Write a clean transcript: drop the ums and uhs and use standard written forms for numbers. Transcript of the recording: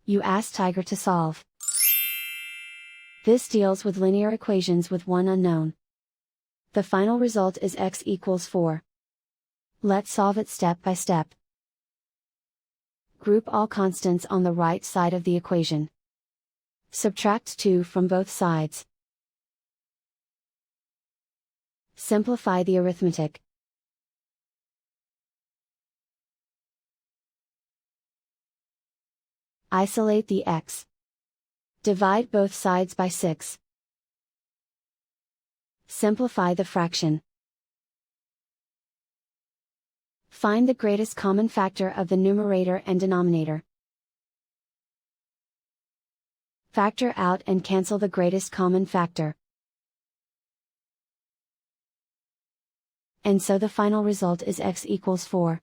You ask Tiger to solve. This deals with linear equations with one unknown. The final result is x equals 4. Let's solve it step by step. Group all constants on the right side of the equation. Subtract 2 from both sides. Simplify the arithmetic. Isolate the x. Divide both sides by 6. Simplify the fraction. Find the greatest common factor of the numerator and denominator. Factor out and cancel the greatest common factor. And so the final result is x equals 4.